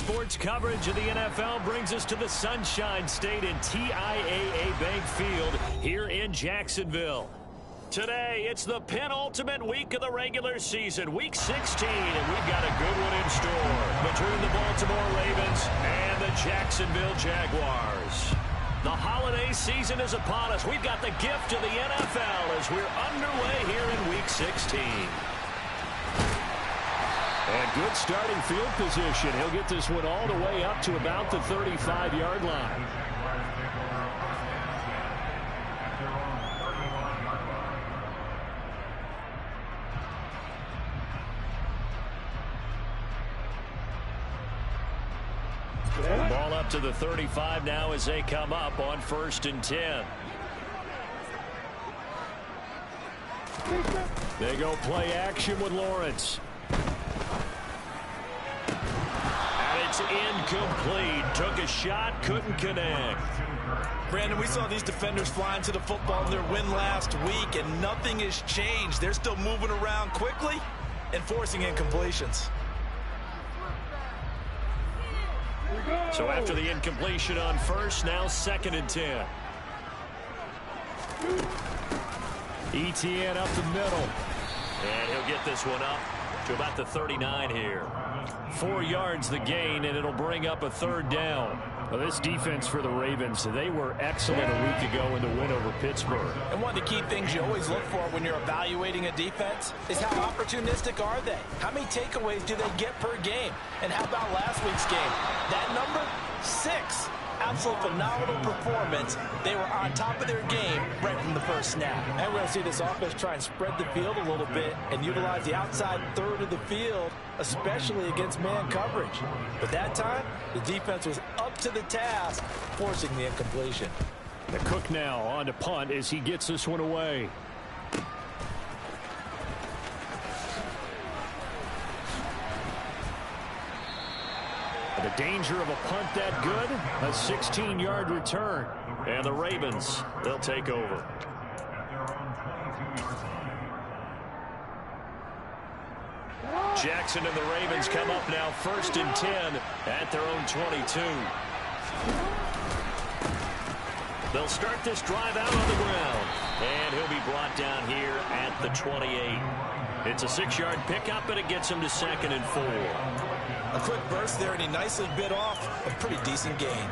sports coverage of the NFL brings us to the Sunshine State and TIAA Bank Field here in Jacksonville. Today, it's the penultimate week of the regular season, Week 16, and we've got a good one in store between the Baltimore Ravens and the Jacksonville Jaguars. The holiday season is upon us. We've got the gift of the NFL as we're underway here in Week 16. And good starting field position. He'll get this one all the way up to about the 35-yard line. Ball up to the 35 now as they come up on 1st and 10. They go play action with Lawrence. And it's incomplete. Took a shot, couldn't connect. Brandon, we saw these defenders flying to the football in their win last week, and nothing has changed. They're still moving around quickly and forcing incompletions. So after the incompletion on 1st, now 2nd and 10. Etienne up the middle. And he'll get this one up to about the 39 here. 4 yards the gain, and it'll bring up a 3rd down. Well, this defense for the Ravens, they were excellent a week ago in the win over Pittsburgh. And one of the key things you always look for when you're evaluating a defense is how opportunistic are they? How many takeaways do they get per game? And how about last week's game? That number, 6. Absolute phenomenal performance. They were on top of their game right from the first snap. And we're going to see this offense try and spread the field a little bit and utilize the outside third of the field, especially against man coverage. But that time, the defense was up to the task, forcing the incompletion. The Cook now on to punt as he gets this one away. The danger of a punt that good, a 16-yard return. And the Ravens, they'll take over. Jackson and the Ravens come up now 1st and 10 at their own 22. They'll start this drive out on the ground. And he'll be brought down here at the 28. It's a 6-yard pickup, and it gets him to 2nd and 4. A quick burst there, and he nicely bit off a pretty decent gain.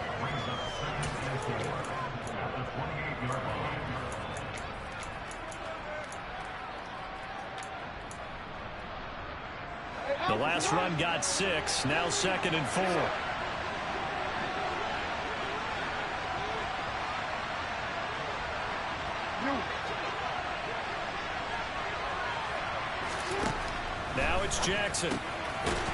The last run got 6, now 2nd and 4. Now it's Jackson.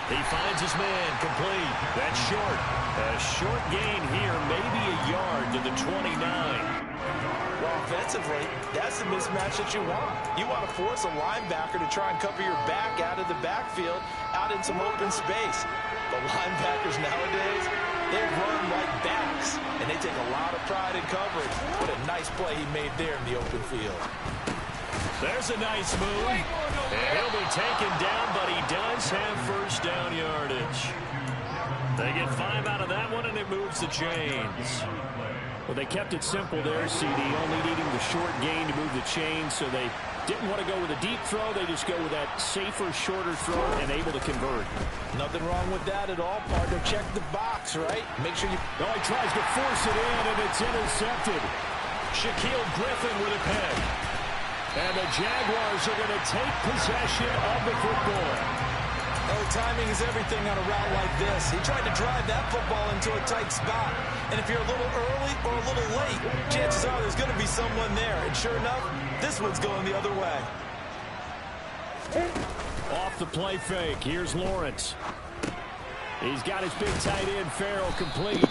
He finds his man, complete. That's short. A short gain here, maybe a yard to the 29. Well, offensively, that's the mismatch that you want. You want to force a linebacker to try and cover your back out of the backfield, out in some open space. The linebackers nowadays, they run like backs, and they take a lot of pride in coverage. What a nice play he made there in the open field. There's a nice move. And he'll be taken down, but he does have 1st down yardage. They get 5 out of that one, and it moves the chains. Well, they kept it simple there, CD, only needing the short gain to move the chains, so they didn't want to go with a deep throw. They just go with that safer, shorter throw and able to convert. Nothing wrong with that at all, partner. Check the box, right? Make sure you... Oh, he tries to force it in, and it's intercepted. Shaquille Griffin with a pick. And the Jaguars are going to take possession of the football. Oh, timing is everything on a route like this. He tried to drive that football into a tight spot. And if you're a little early or a little late, chances are there's going to be someone there. And sure enough, this one's going the other way. Off the play fake. Here's Lawrence. He's got his big tight end, Farrell, complete.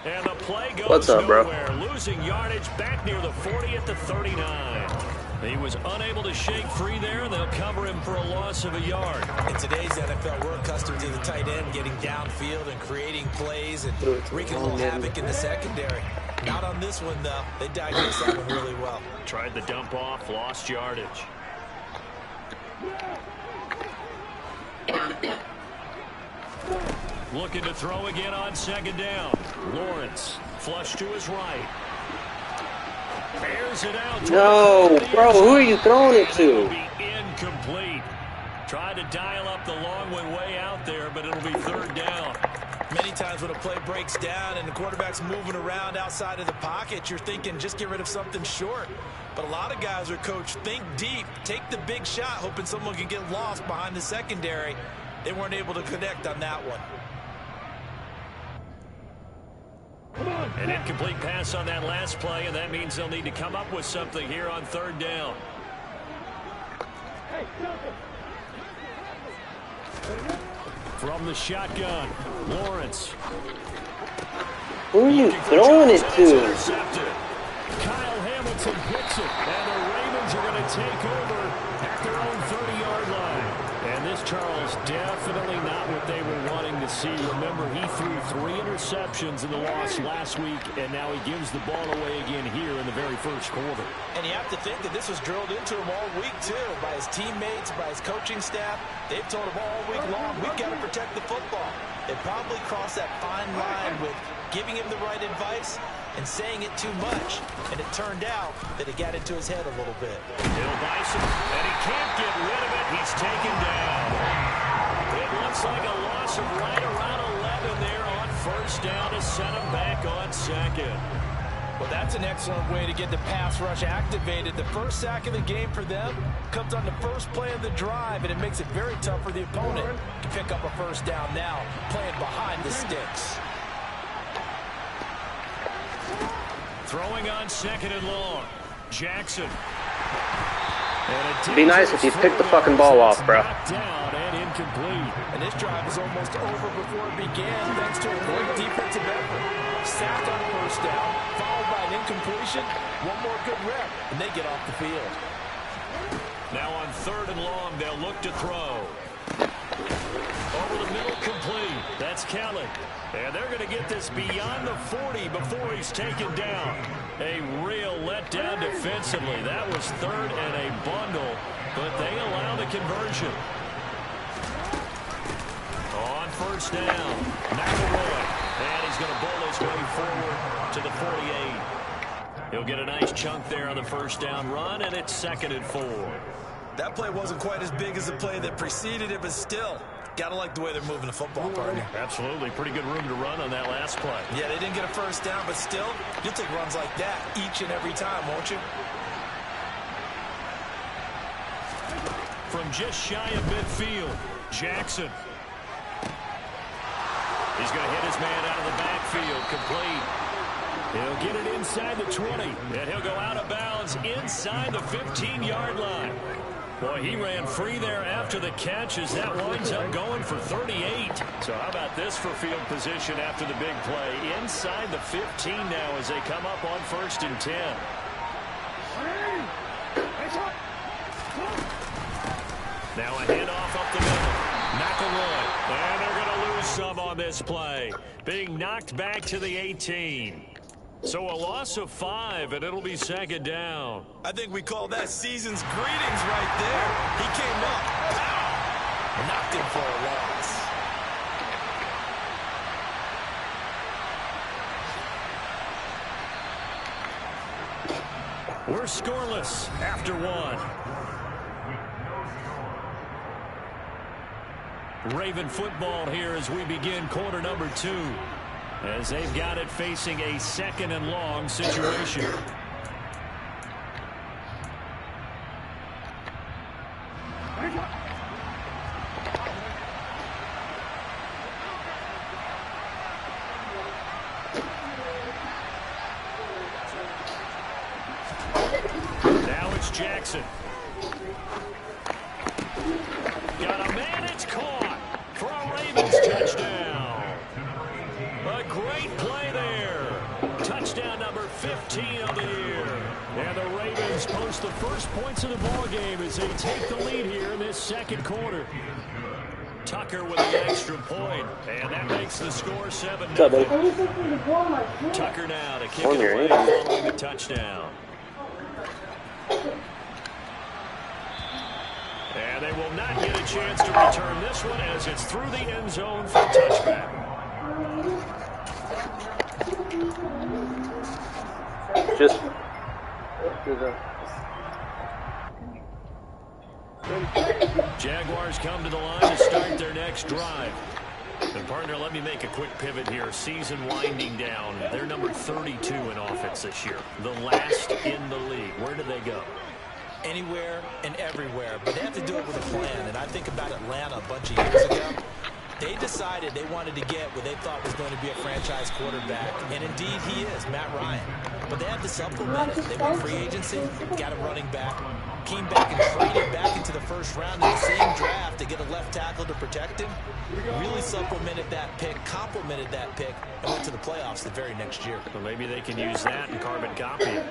And the play goes nowhere. Losing yardage back near the 40 at the 39. He was unable to shake free there, and they'll cover him for a loss of a yard. In today's NFL, we're accustomed to the tight end getting downfield and creating plays and wreaking a little havoc in the secondary. Not on this one, though. They diagnosed that one really well. Tried the dump off, lost yardage. Looking to throw again on second down. Lawrence, flush to his right. Airs it out. No, bro, who are you throwing it to? It'll be incomplete. Tried to dial up the long one way out there, but it'll be third down. Many times when a play breaks down and the quarterback's moving around outside of the pocket, you're thinking just get rid of something short. But a lot of guys are coached, think deep, take the big shot, hoping someone can get lost behind the secondary. They weren't able to connect on that one. An incomplete pass on that last play, and that means they'll need to come up with something here on third down. From the shotgun, Lawrence. Who are you throwing it to? Kyle Hamilton picks it, and the Ravens are going to take over at their own 30-yard line. And this, Charles, definitely not what they were wanting to see. Remember, he threw 3 interceptions in the loss last week, and now he gives the ball away again here in the very first quarter. And you have to think that this was drilled into him all week, too, by his teammates, by his coaching staff. They've told him all week long, we've got to protect the football. They probably crossed that fine line with giving him the right advice and saying it too much. And it turned out that it got into his head a little bit. Bill Bison, and he can't get rid of it. He's taken down. It looks like a loss of right around 11 there on first down to set him back on second. Well, that's an excellent way to get the pass rush activated. The first sack of the game for them comes on the first play of the drive, and it makes it very tough for the opponent to pick up a first down now, playing behind the sticks. Throwing on second and long. Jackson. Be nice if you picked the fucking ball off, bro. Down and incomplete. And this drive was almost over before it began thanks to a great defensive effort. Sacked on first down, followed by an incompletion. One more good rep, and they get off the field. Now on third and long, they'll look to throw. Over the middle, complete. That's Kelly. And they're going to get this beyond the 40 before he's taken down. A real letdown defensively. That was third and a bundle, but they allow the conversion. On first down, McElroy. And he's going to bowl his way forward to the 48. He'll get a nice chunk there on the first down run, and it's 2nd and 4. That play wasn't quite as big as the play that preceded it, but still, got to like the way they're moving the football, partner. Absolutely. Pretty good room to run on that last play. Yeah, they didn't get a first down, but still, you'll take runs like that each and every time, won't you? From just shy of midfield, Jackson. He's going to hit his man out of the backfield, complete. He'll get it inside the 20, and he'll go out of bounds inside the 15-yard line. Boy, he ran free there after the catch as that winds up going for 38. So how about this for field position after the big play? Inside the 15 now as they come up on 1st and 10. Now a handoff up the middle. McElroy. And they're going to lose some on this play. Being knocked back to the 18. So a loss of 5, and it'll be 2nd down. I think we call that season's greetings right there. He came up, pow, knocked him for a loss. We're scoreless after 1. Raven football here as we begin quarter number 2. As they've got it facing a 2nd and long situation. Now it's Jackson. Got a man, it's caught for a Ravens touchdown. A great play there. Touchdown number 15 of the year. And the Ravens post the first points of the ball game as they take the lead here in this 2nd quarter. Tucker with the extra point, and that makes the score 7-0. Tucker now to kick it away following the touchdown. And they will not get a chance to return this one as it's through the end zone for a touchback. just... Jaguars come to the line to start their next drive. And partner, let me make a quick pivot here. Season winding down. They're number 32 in offense this year. The last in the league. Where do they go? Anywhere and everywhere, but they have to do it with a plan. And I think about Atlanta a bunch of years ago. They decided they wanted to get what they thought was going to be a franchise quarterback, and indeed he is, Matt Ryan. But they had to supplement it. They went free agency, got a running back, came back and traded back into the first round in the same draft to get a left tackle to protect him. Really supplemented that pick, complemented that pick, and went to the playoffs the very next year. Well, maybe they can use that and carbon copy it.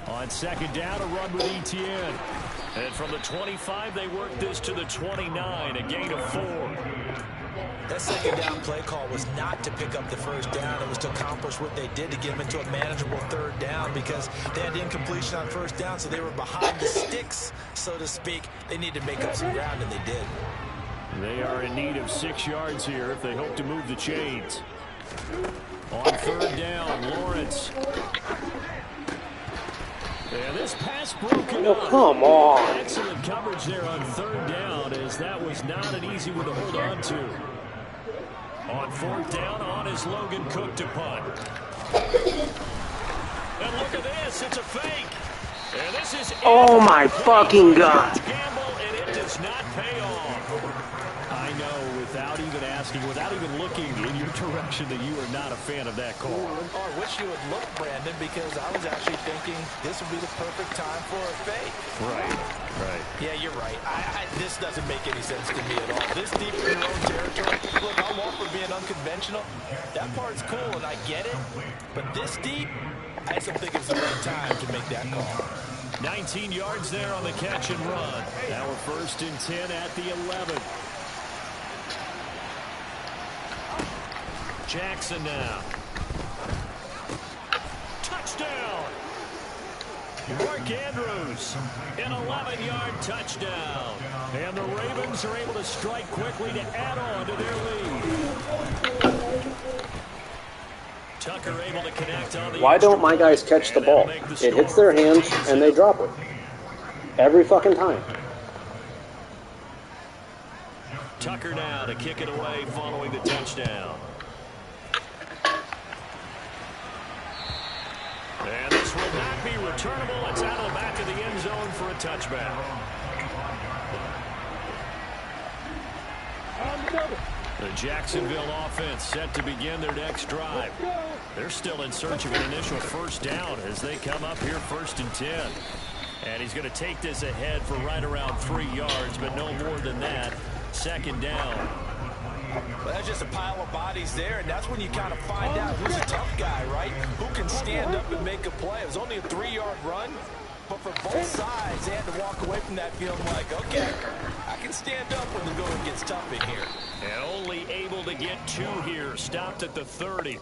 On second down, a run with Etienne. And from the 25, they work this to the 29, a gain of 4. That second down play call was not to pick up the first down. It was to accomplish what they did to get them into a manageable third down because they had incompletion on first down, so they were behind the sticks, so to speak. They needed to make up some ground, and they did. They are in need of 6 yards here if they hope to move the chains. On third down, Lawrence. And this pass broken up. Come on. Excellent coverage there on third down, as that was not an easy one to hold on to. On fourth down, on is Logan Cook to punt. And look at this, it's a fake. And this is Oh my fucking God. Gamble, and it does not pay off. I know, without even asking, without even looking in your direction, that you are not a fan of that call. Oh, I wish you would look, Brandon, because I was actually thinking this would be the perfect time for a fake. Right. Yeah, you're right. This doesn't make any sense to me at all. This deep in your own territory, look, I'm all for being unconventional. That part's cool, and I get it. But this deep, I just don't think it's the right time to make that call. 19 yards there on the catch and run. Now we're first and 10 at the 11. Jackson now. Touchdown! Mark Andrews, an 11-yard touchdown. And the Ravens are able to strike quickly to add on to their lead. Tucker able to connect on the... Why don't my guys catch the ball? It hits their hands and they drop it. Every fucking time. Tucker now to kick it away following the touchdown. And this will not be returnable. It's out of the back of the end zone for a touchback. The Jacksonville offense set to begin their next drive. They're still in search of an initial first down as they come up here first and 10. And he's going to take this ahead for right around 3 yards, but no more than that. Second down. Well, that's just a pile of bodies there, and that's when you kind of find out who's a tough guy, right? Who can stand up and make a play. It was only a 3-yard run, but for both sides, they had to walk away from that feeling like, okay, I can stand up when the going gets tough in here. And only able to get 2 here, stopped at the 30.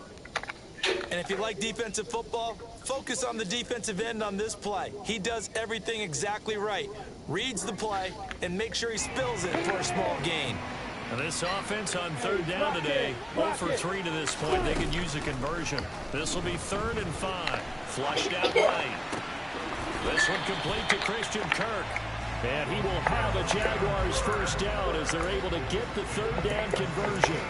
And if you like defensive football, focus on the defensive end on this play. He does everything exactly right. Reads the play and make sure he spills it for a small gain. And this offense on third down today, 0 for 3 to this point. They could use a conversion. This will be 3rd and 5. Flushed out right. This one complete to Christian Kirk. And he will have a Jaguars first down as they're able to get the 3rd down conversion.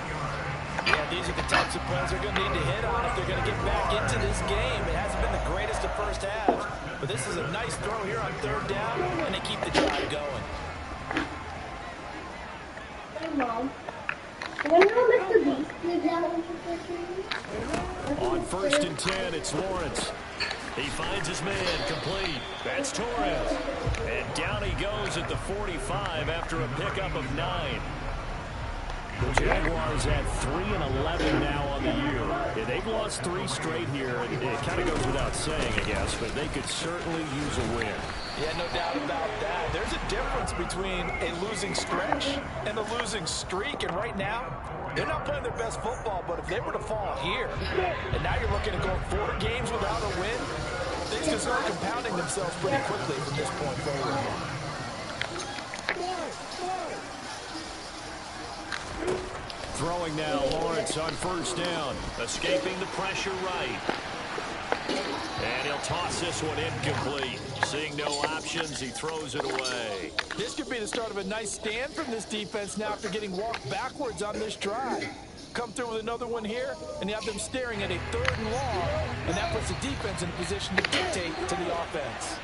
Yeah, these are the types of plays they're going to need to hit on if they're going to get back into this game. It hasn't been the greatest of first halves, but this is a nice throw here on 3rd down, and they keep the drive going. Mom, when Mr. Beast lives out on first and 10, it's Lawrence. He finds his man complete. That's Torres. And down he goes at the 45 after a pickup of 9. The Jaguars at 3-11 now on the year. Yeah, they've lost 3 straight here. It kind of goes without saying, I guess, but they could certainly use a win. Yeah, no doubt about that. There's a difference between a losing stretch and a losing streak, and right now, they're not playing their best football, but if they were to fall here, and now you're looking at going 4 games without a win, things can start compounding themselves pretty quickly from this point forward. throwing now. Lawrence on first down. Escaping the pressure right. And he'll toss this one incomplete. Seeing no options, he throws it away. This could be the start of a nice stand from this defense now after getting walked backwards on this drive. Come through with another one here, and you have them staring at a 3rd and long, and that puts the defense in a position to dictate to the offense.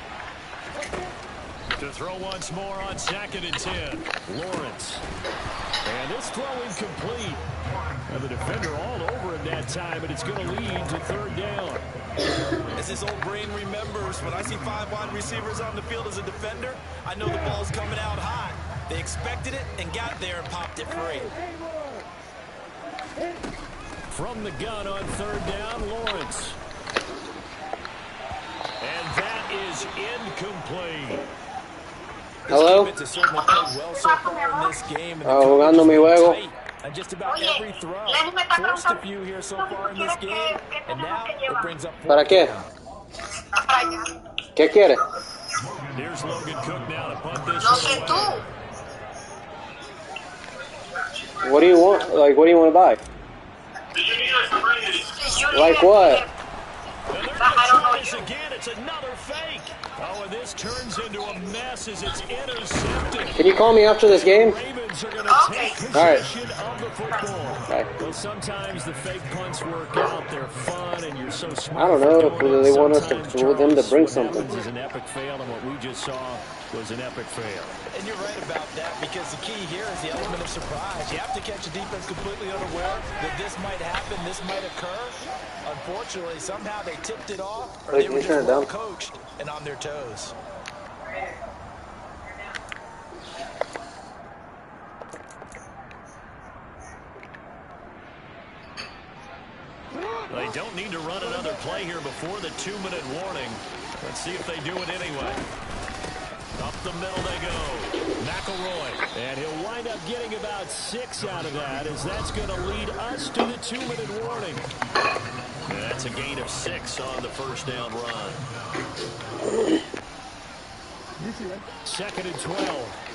To throw once more on 2nd and 10. Lawrence. And this throw incomplete. And the defender all over him that time, and it's going to lead to 3rd down. As his old brain remembers, when I see 5 wide receivers on the field as a defender, I know the ball's coming out hot. They expected it and got there and popped it free. From the gun on 3rd down, Lawrence. And that is incomplete. Hello? Jugando mi juego. And just about every throw. Forced a few here so far in this game, and now it brings up. ¿Para qué? ¿Qué quiere? Here's Logan Cook now to punt this tú. What do you want? Like, what do you want to buy? Like what? I don't know. Again, it's another fake. Oh, and this turns into a mess as it's intercepted. Can you call me after this game? Ravens are going to take possession of the football. Right. Well, sometimes the fake punts work out. They're fun, and you're so smart. I don't know if they want us to them to bring something. Is an epic fail, and what we just saw was an epic fail. And you're right about that, because the key here is the element of surprise. You have to catch a defense completely unaware that this might happen, this might occur. Unfortunately, somehow they tipped it off, or they were just well coached and on their toes. They don't need to run another play here before the 2-minute warning. Let's see if they do it anyway. Up the middle they go. McElroy. And he'll wind up getting about 6 out of that, as that's going to lead us to the 2-minute warning. And that's a gain of 6 on the first down run. 2nd and 12.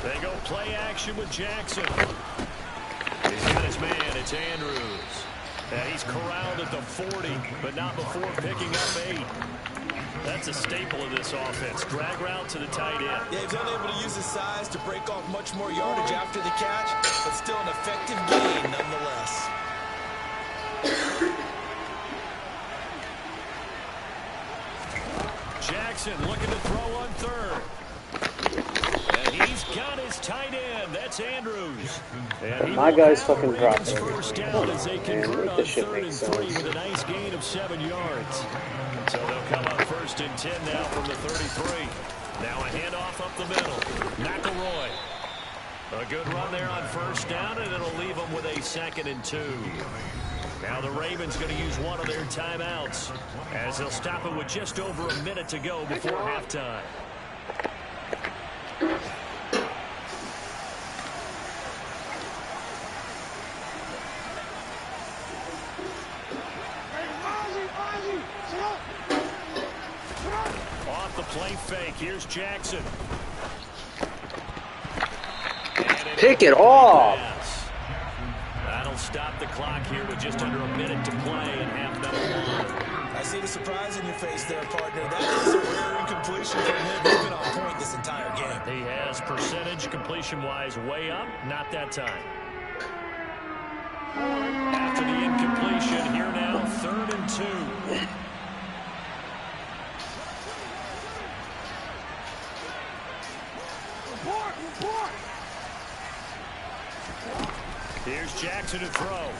They go play action with Jackson. He's got his man. It's Andrews. And he's corralled at the 40, but not before picking up 8. That's a staple of this offense. Drag route to the tight end. Yeah, he's unable to use his size to break off much more yardage after the catch, but still an effective gain nonetheless. Jackson looking to throw on 3rd. And he's got his tight end. That's Andrews. And my guy's fucking dropping. First down as they convert on 3rd and 3 with a nice gain of 7 yards. So they'll come up 1st and 10 now from the 33. Now a handoff up the middle. McElroy. A good run there on 1st down, and it'll leave them with a 2nd and 2. Now the Ravens going to use one of their timeouts, as they'll stop it with just over a minute to go before halftime. Off the play fake, here's Jackson. Pick it off. That'll stop the clock here with just under a minute to play and half number 1. I see the surprise in your face there, partner. That is a rare incompletion from him. He's been on point this entire game. He has percentage completion-wise way up. Not that time. After the incompletion, here now, 3rd and 2. Here's Jackson to throw.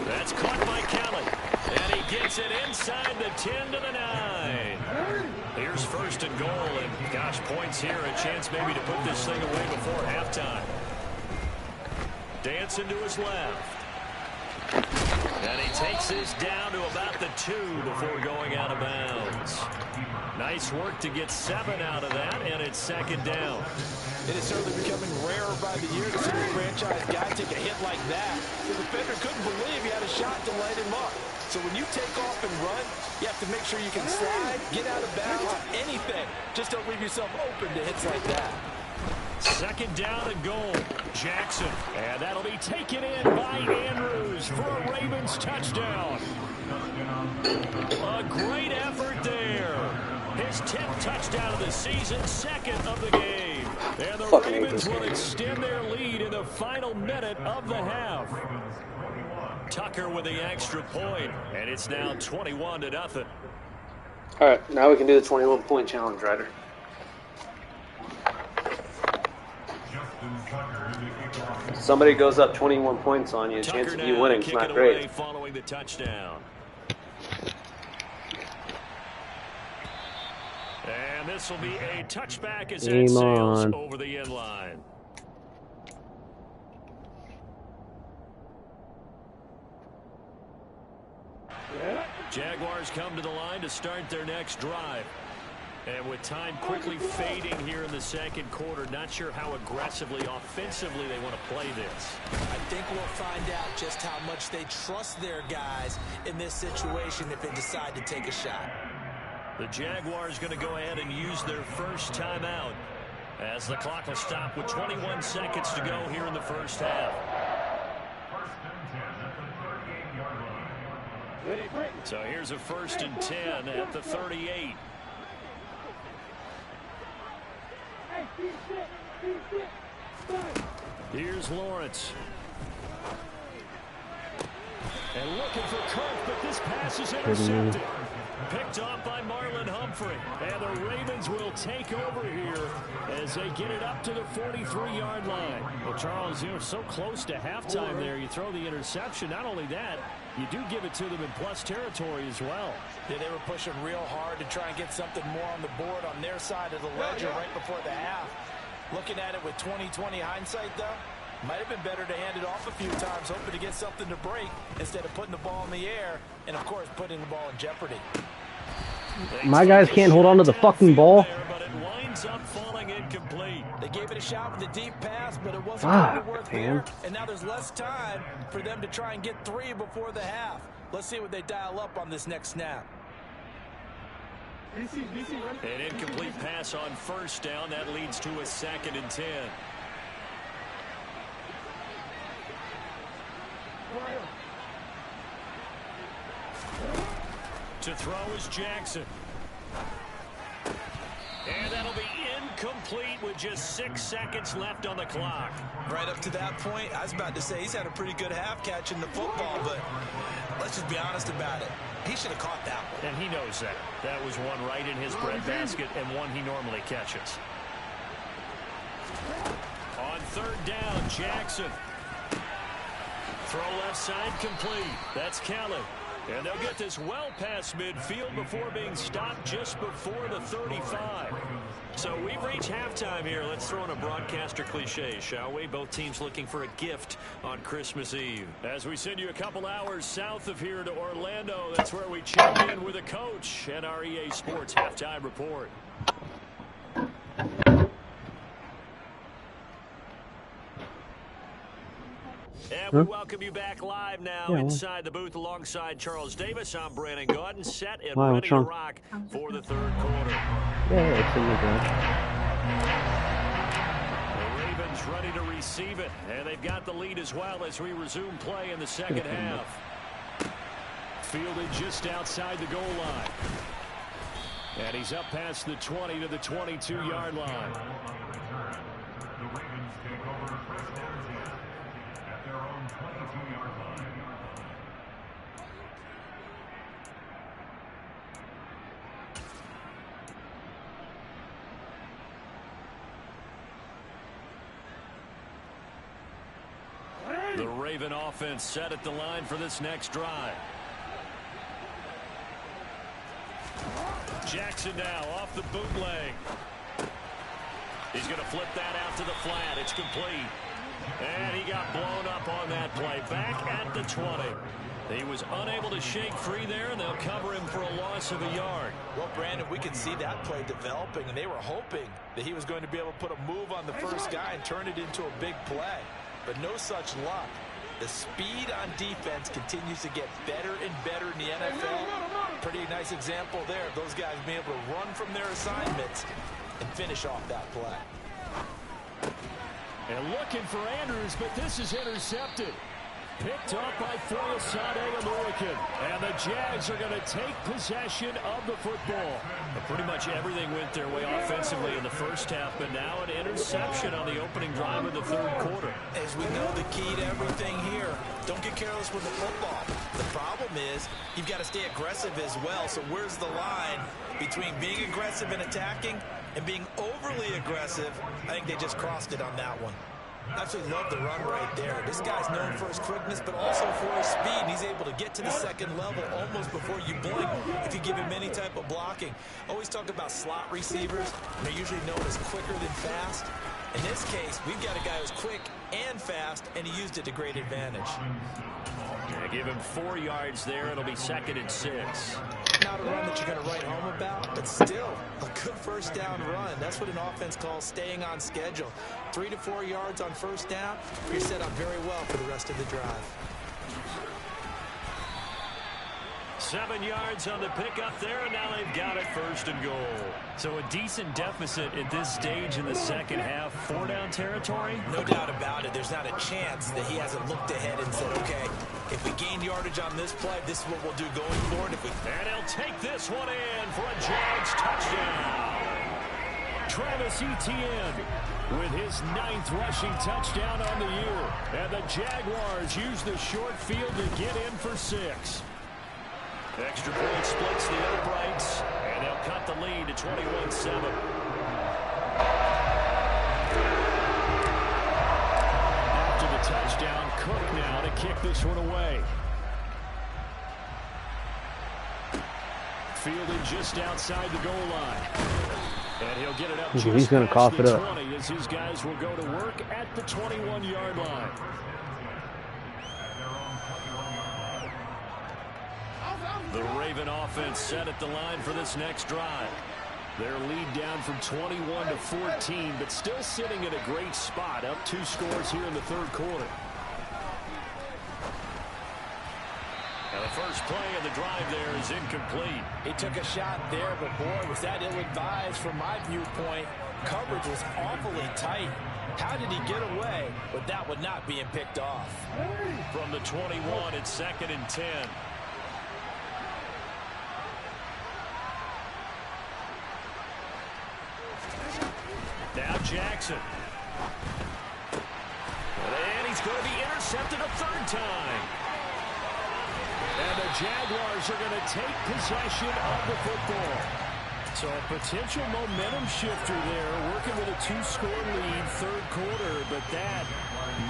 That's caught by Kelly. And he gets it inside the 10 to the 9. Here's 1st and goal. And, gosh, points here. A chance maybe to put this thing away before halftime. Dancing to his left. And he takes this down to about the 2 before going out of bounds. Nice work to get 7 out of that, and it's 2nd down. It is certainly becoming rarer by the year to see a franchise guy take a hit like that. The defender couldn't believe he had a shot to light him up. So when you take off and run, you have to make sure you can slide, get out of bounds, anything. Just don't leave yourself open to hits like that. Second down and goal. Jackson. And that'll be taken in by Andrews for a Ravens touchdown. A great effort there. His 10th touchdown of the season, second of the game. And the Ravens will extend their lead in the final minute of the half. Tucker with the extra point, and it's now 21-0. All right, now we can do the 21-point challenge, Ryder. Somebody goes up 21 points on you, the chance of you winning is not great. Following the touchdown. And this will be a touchback as it sails over the end line. Jaguars come to the line to start their next drive. And with time quickly fading here in the second quarter, not sure how aggressively, offensively they want to play this. I think we'll find out just how much they trust their guys in this situation if they decide to take a shot. The Jaguars going to go ahead and use their first timeout as the clock will stop with 21 seconds to go here in the first half. So here's a 1st and 10 at the 38. Here's Lawrence. And looking for Kirk, but this pass is intercepted. Picked off by Marlon Humphrey. And the Ravens will take over here as they get it up to the 43-yard line. Well, Charles, you're so close to halftime there. You throw the interception. Not only that, you do give it to them in plus territory as well. Yeah, they were pushing real hard to try and get something more on the board on their side of the ledger right before the half. Looking at it with 20/20 hindsight, though, might have been better to hand it off a few times, hoping to get something to break instead of putting the ball in the air and, of course, putting the ball in jeopardy. My guys can't hold on to the fucking ball. But it winds up falling incomplete. They gave it a shot with a deep pass, but it wasn't really worth there. And now there's less time for them to try and get 3 before the half. Let's see what they dial up on this next snap. An incomplete pass on first down. That leads to a 2nd and 10. To throw is Jackson. And that'll be incomplete with just 6 seconds left on the clock. Right up to that point, I was about to say he's had a pretty good half catching the football, but let's just be honest about it. He should have caught that one. And he knows that. That was one right in his breadbasket and one he normally catches. On 3rd down, Jackson. Throw left side complete. That's Kelly. And they'll get this well past midfield before being stopped just before the 35. So we've reached halftime here. Let's throw in a broadcaster cliche, shall we? Both teams looking for a gift on Christmas Eve. As we send you a couple hours south of here to Orlando, that's where we check in with a coach and our EA Sports Halftime Report. And we welcome you back live now inside the booth alongside Charles Davis. I'm Brandon Gaudin, set and ready to rock for the 3rd quarter. Yeah, The Ravens ready to receive it, and they've got the lead as well as we resume play in the second half. Fielded just outside the goal line. And he's up past the 20 to the 22-yard line. The Raven offense set at the line for this next drive. Jackson now off the bootleg. He's going to flip that out to the flat. It's complete. And he got blown up on that play. Back at the 20. He was unable to shake free there, and they'll cover him for a loss of a yard. Well, Brandon, we could see that play developing, and they were hoping that he was going to be able to put a move on the first guy and turn it into a big play. But no such luck. The speed on defense continues to get better and better in nice example there of those guys being able to run from their assignments and finish off that play. And looking for Andrews, but this is intercepted. Picked up by Foyesade American. And the Jags are going to take possession of the football. But pretty much everything went their way offensively in the first half, but now an interception on the opening drive of the third quarter. As we know, the key to everything here, don't get careless with the football. The problem is you've got to stay aggressive as well. So where's the line between being aggressive and attacking and being overly aggressive? I think they just crossed it on that one. Absolutely love the run right there. This guy's known for his quickness, but also for his speed. And he's able to get to the second level almost before you blink if you give him any type of blocking. Always talk about slot receivers. They're usually known as quicker than fast. In this case, we've got a guy who's quick and fast, and he used it to great advantage. They give him 4 yards there. It'll be 2nd and 6. Not a run that you're going to write home about, but still a good first down run. That's what an offense calls staying on schedule. 3 to 4 yards on first down, you're set up very well for the rest of the drive. 7 yards on the pickup there, and now they've got it 1st and goal. So a decent deficit at this stage in the second half. 4-down territory? No doubt about it. There's not a chance that he hasn't looked ahead and said, okay, if we gain yardage on this play, this is what we'll do going forward. And he'll take this one in for a Jags touchdown. Travis Etienne with his 9th rushing touchdown on the year. And the Jaguars use the short field to get in for 6. Extra point splits the uprights, and they'll cut the lead to 21-7. After the touchdown, Cook now to kick this one away. Fielded just outside the goal line. And he'll get it up just he's going to cough it up. 20 as his guys will go to work at the 21-yard line. The Raven offense set at the line for this next drive. Their lead down from 21 to 14, but still sitting in a great spot, up 2 scores here in the third quarter. And the first play of the drive there is incomplete. He took a shot there, but boy, was that ill-advised from my viewpoint. Coverage was awfully tight. How did he get away with that one not being picked off? From the 21, it's 2nd and 10. Now Jackson. And he's going to be intercepted a 3rd time. And the Jaguars are going to take possession of the football. So a potential momentum shifter there, working with a 2-score lead, third quarter, but that,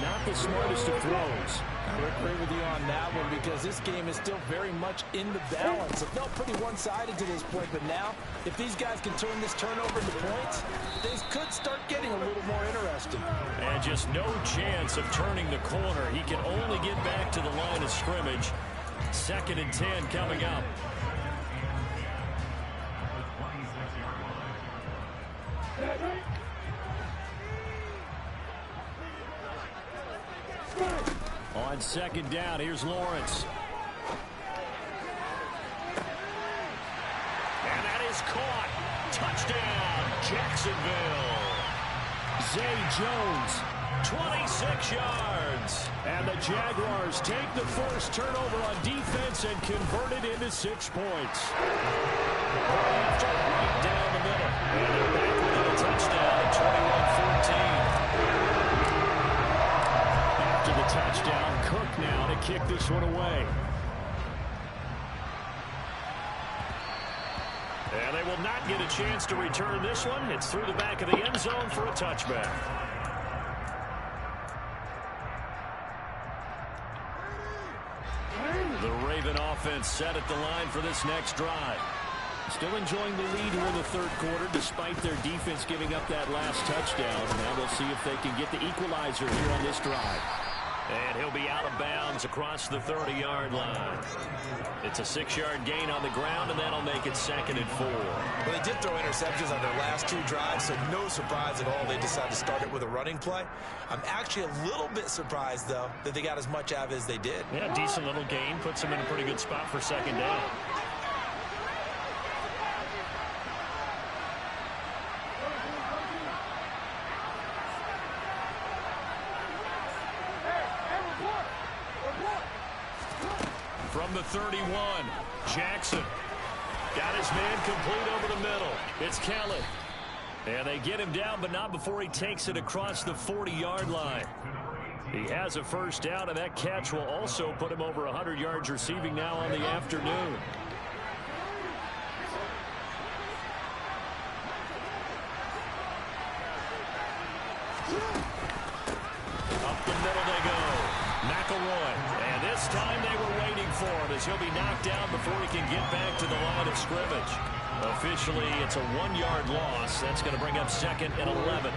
not the smartest of throws. I would agree with you on that one because this game is still very much in the balance. It felt pretty one-sided to this point, but now, if these guys can turn this turnover into points, things could start getting a little more interesting. And just no chance of turning the corner. He can only get back to the line of scrimmage. 2nd and 10 coming up. On 2nd down, here's Lawrence. And that is caught. Touchdown, Jacksonville. Zay Jones, 26 yards. And the Jaguars take the first turnover on defense and convert it into 6 points. Right down the middle. And they're back with a touchdown at 21-14. After the touchdown, Cook now to kick this one away. And they will not get a chance to return this one. It's through the back of the end zone for a touchback. The Raven offense set at the line for this next drive. Still enjoying the lead here in the third quarter despite their defense giving up that last touchdown. Now they'll see if they can get the equalizer here on this drive. And he'll be out of bounds across the 30-yard line. It's a 6-yard gain on the ground, and that'll make it 2nd and 4. Well, they did throw interceptions on their last 2 drives, so no surprise at all they decided to start it with a running play. I'm actually a little bit surprised, though, that they got as much out of it as they did. Yeah, decent little gain. Puts them in a pretty good spot for 2nd down. 31. Jackson got his man complete over the middle. It's Kelly. And they get him down, but not before he takes it across the 40-yard line. He has a first down, and that catch will also put him over 100 yards receiving now on the afternoon. Up the middle they go. McElroy. And this time they were waiting for him as he'll be knocked down before he can get back to the line of scrimmage. Officially, it's a 1-yard loss. That's going to bring up 2nd and 11.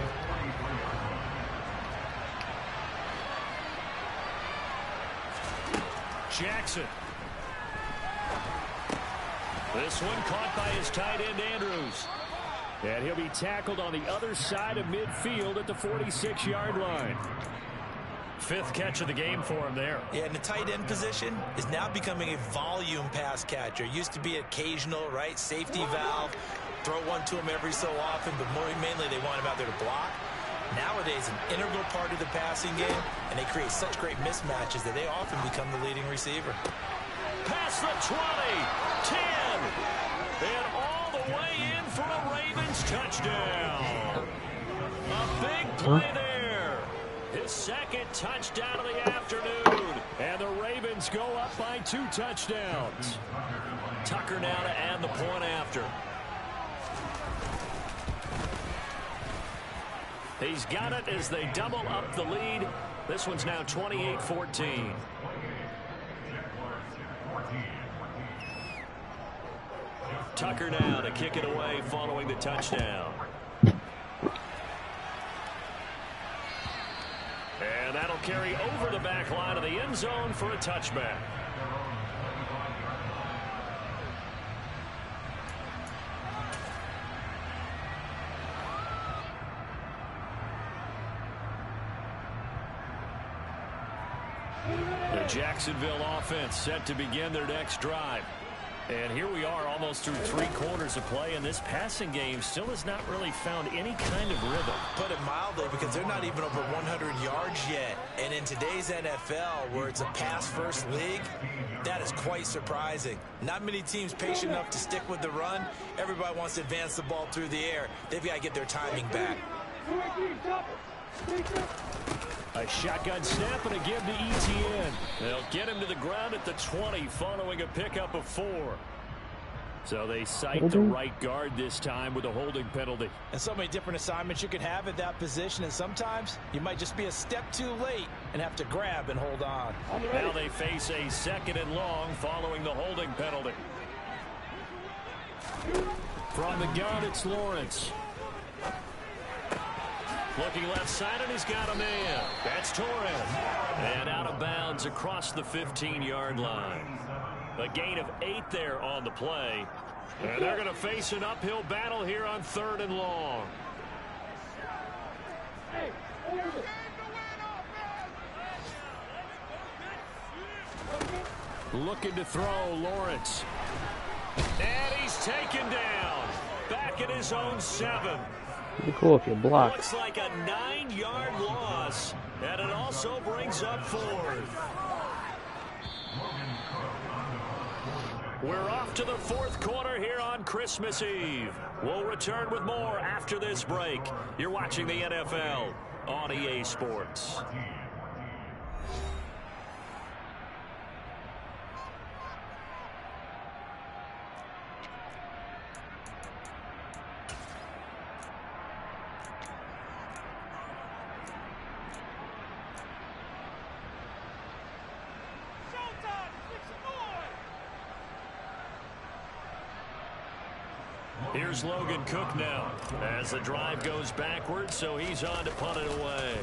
Jackson. This one caught by his tight end, Andrews. And he'll be tackled on the other side of midfield at the 46-yard line. 5th catch of the game for him there. Yeah, and the tight end position is now becoming a volume pass catcher. Used to be occasional, right? Safety valve. Throw one to him every so often, but mainly they want him out there to block. Nowadays, an integral part of the passing game, and they create such great mismatches that they often become the leading receiver. Past the 20, 10, and all the way in for a Ravens touchdown. A big play there. His 2nd touchdown of the afternoon. And the Ravens go up by 2 touchdowns. Tucker now to add the point after. He's got it as they double up the lead. This one's now 28-14. Tucker now to kick it away following the touchdown. And that'll carry over the back line of the end zone for a touchback. The Jacksonville offense set to begin their next drive. And here we are almost through 3 quarters of play, and this passing game still has not really found any kind of rhythm. Put it mildly, because they're not even over 100 yards yet. And in today's NFL, where it's a pass-first league, that is quite surprising. Not many teams patient enough to stick with the run. Everybody wants to advance the ball through the air. They've got to get their timing back. A shotgun snap and a give to Etienne. They'll get him to the ground at the 20 following a pickup of 4. So they cite the right guard this time with a holding penalty. And so many different assignments you could have at that position, and sometimes you might just be a step too late and have to grab and hold on. Now they face a 2nd and long following the holding penalty. From the gun, it's Lawrence. Looking left side, and he's got a man. That's Torres. And out of bounds across the 15-yard line. A gain of 8 there on the play. And they're going to face an uphill battle here on 3rd and long. Looking to throw, Lawrence. And he's taken down. Back at his own 7. Pretty cool if you block. Looks like a 9-yard loss, and it also brings up 4th. We're off to the 4th quarter here on Christmas Eve. We'll return with more after this break. You're watching the NFL on EA Sports. Here's Logan Cook now as the drive goes backwards, so he's on to punt it away.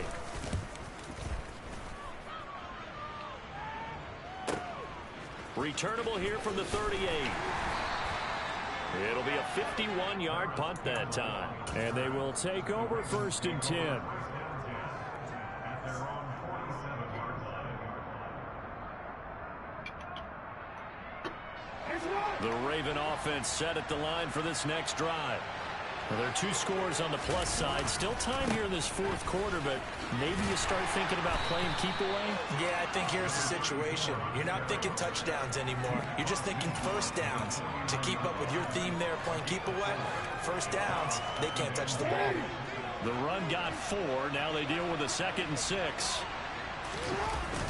Returnable here from the 38. It'll be a 51-yard punt that time. And they will take over 1st and 10. The Raven offense set at the line for this next drive. Well, there are 2 scores on the plus side. Still time here in this fourth quarter, but maybe you start thinking about playing keep away? Yeah, I think here's the situation. You're not thinking touchdowns anymore. You're just thinking first downs. To keep up with your theme there, playing keep away, first downs, they can't touch the ball. The run got 4. Now they deal with a 2nd and 6.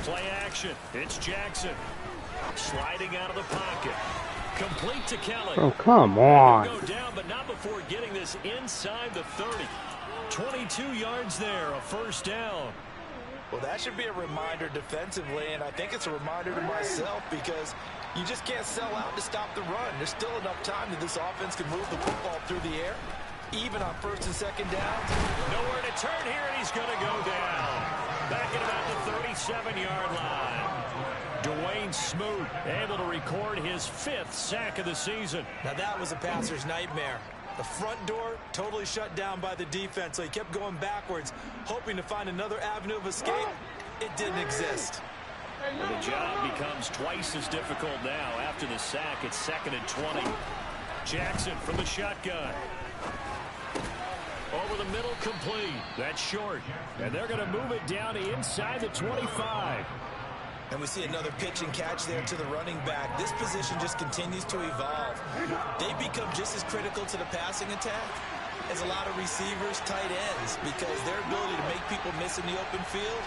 Play action. It's Jackson. Sliding out of the pocket. Complete to Kelly. Oh, come on. Go down, but not before getting this inside the 30. 22 yards there, a first down. Well, that should be a reminder defensively, and I think it's a reminder to myself because you just can't sell out to stop the run. There's still enough time that this offense can move the football through the air, even on first and second downs. Nowhere to turn here, and he's going to go down. Back at about the 37-yard line. Dwayne Smoot able to record his 5th sack of the season. Now that was a passer's nightmare. The front door totally shut down by the defense, so he kept going backwards, hoping to find another avenue of escape. It didn't exist. Well, the job becomes twice as difficult now after the sack. It's 2nd and 20. Jackson from the shotgun. Over the middle, complete. That's short. And they're going to move it down to inside the 25. And we see another pitch and catch there to the running back. This position just continues to evolve. They become just as critical to the passing attack as a lot of receivers, tight ends, because their ability to make people miss in the open field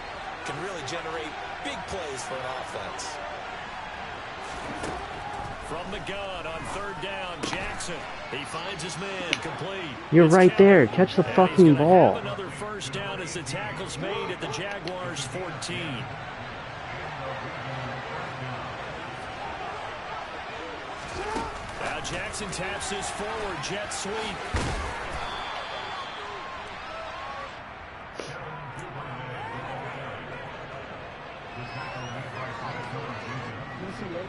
can really generate big plays for an offense. From the gun on 3rd down, Jackson. He finds his man, complete. You're right there. Catch the fucking ball. Another first down as the tackle's made at the Jaguars' 14. Now Jackson taps his forward jet sweep.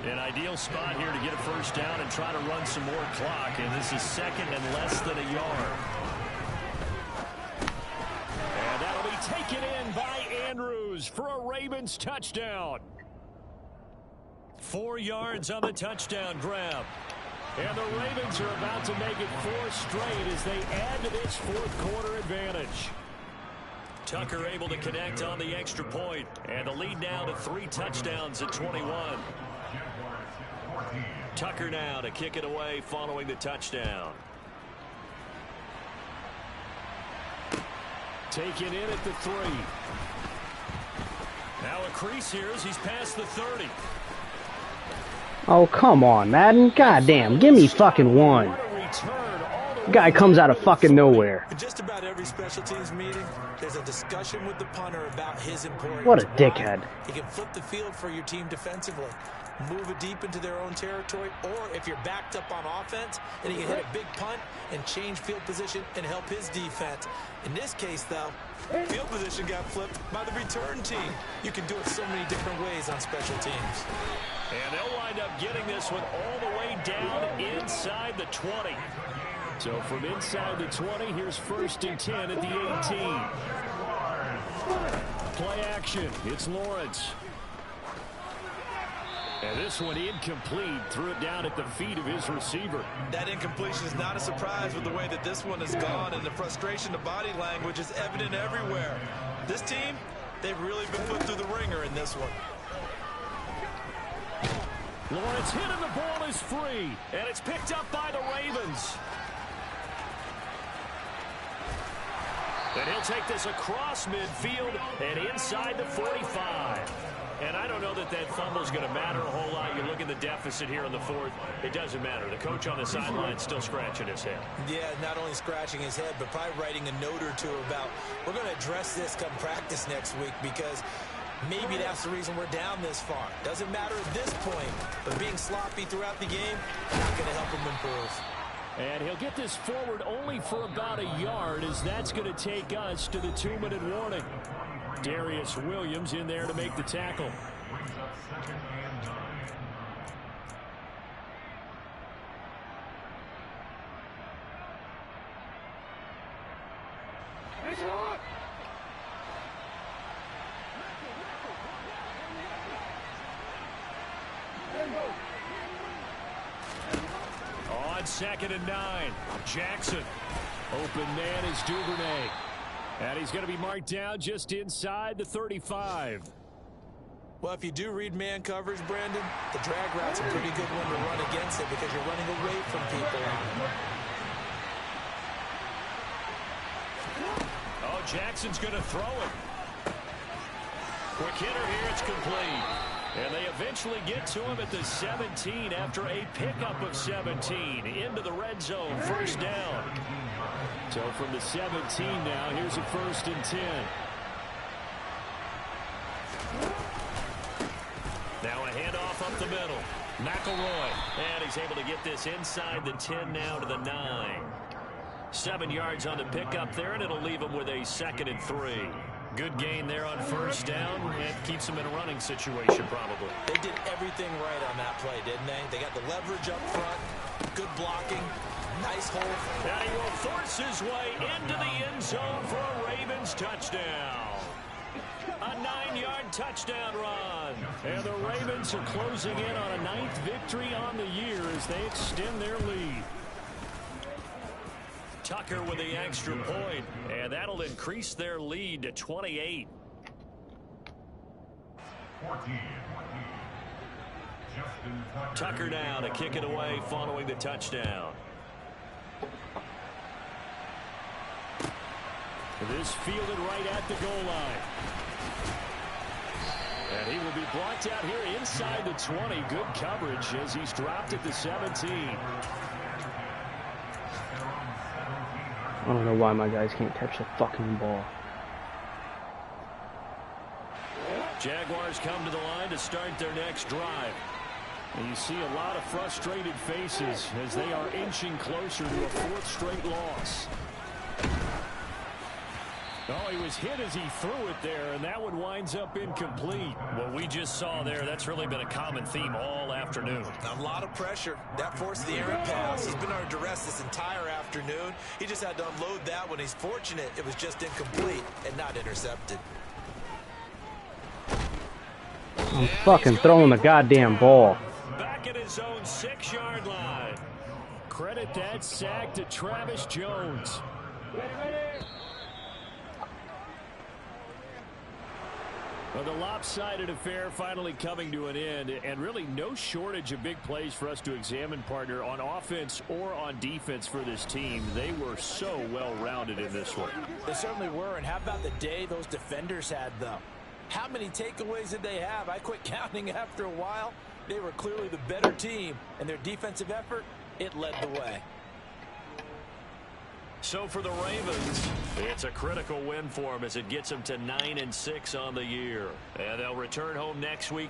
An ideal spot here to get a first down and try to run some more clock, and this is 2nd and less than a yard. And that'll be taken in by Andrews for a Ravens touchdown. 4 yards on the touchdown grab. And the Ravens are about to make it 4 straight as they add to this fourth quarter advantage. Tucker able to connect on the extra point, and the lead now to 3 touchdowns at 21. Tucker now to kick it away following the touchdown. Taken in at the 3. Now a crease here as he's past the 30. Oh, come on, Madden. Goddamn, give me fucking 1. Guy comes out of fucking nowhere. In just about every special teams meeting, there's a discussion with the punter about his importance. What a dickhead. He can flip the field for your team defensively, move it deep into their own territory, or if you're backed up on offense, then he can hit a big punt and change field position and help his defense. In this case, though, field position got flipped by the return team. You can do it so many different ways on special teams. And they'll wind up getting this one all the way down inside the 20. So from inside the 20, here's 1st and 10 at the 18. Play action. It's Lawrence. And this one incomplete. Threw it down at the feet of his receiver. That incompletion is not a surprise with the way that this one has gone, and the frustration, the body language is evident everywhere. This team, they've really been put through the ringer in this one. Lawrence hit and the ball is free. And it's picked up by the Ravens. And he'll take this across midfield and inside the 45. And I don't know that that fumble is going to matter a whole lot. You look at the deficit here in the 4th. It doesn't matter. The coach on the sideline still scratching his head. Yeah, not only scratching his head, but probably writing a note or two about, we're going to address this come practice next week because maybe that's the reason we're down this far. Doesn't matter at this point, but being sloppy throughout the game, not going to help him improve. And he'll get this forward only for about a yard, as that's going to take us to the 2-minute warning. Darius Williams in there to make the tackle. On 2nd and 9, Jackson. Open man is Duvernay. And he's going to be marked down just inside the 35. Well, if you do read man coverage, Brandon, the drag route's a pretty good one to run against it because you're running away from people on it. Oh, Jackson's going to throw it. Quick hitter here, it's complete. And they eventually get to him at the 17 after a pickup of 17 into the red zone, first down. So from the 17 now, here's a 1st and 10. Now a handoff up the middle. McElroy. And he's able to get this inside the 10 now to the 9. 7 yards on the pickup there, and it'll leave him with a 2nd and 3. Good gain there on first down, and keeps him in a running situation probably. They did everything right on that play, didn't they? They got the leverage up front, good blocking, nice hold. And he will force his way into the end zone for a Ravens touchdown. A 9-yard touchdown run. And the Ravens are closing in on a 9th victory on the year as they extend their lead. Tucker with the extra point, and that'll increase their lead to 28. Tucker now to kick it away following the touchdown. This fielded right at the goal line. And he will be blocked out here inside the 20. Good coverage as he's dropped at the 17. I don't know why my guys can't catch the fucking ball. Jaguars come to the line to start their next drive. And you see a lot of frustrated faces as they are inching closer to a 4th straight loss. Oh, he was hit as he threw it there, and that one winds up incomplete. What we just saw there, that's really been a common theme all afternoon. A lot of pressure. That forced the errant pass. He's been under duress this entire afternoon. He just had to unload that one. He's fortunate it was just incomplete and not intercepted. I'm fucking throwing the goddamn ball. Back at his own 6-yard line. Credit that sack to Travis Jones. Well, the lopsided affair finally coming to an end, and really no shortage of big plays for us to examine, partner, on offense or on defense for this team. They were so well-rounded in this one. They certainly were, and how about the day those defenders had, though? How many takeaways did they have? I quit counting after a while. They were clearly the better team, and their defensive effort, it led the way. So for the Ravens, it's a critical win for them as it gets them to 9-6 on the year. And they'll return home next week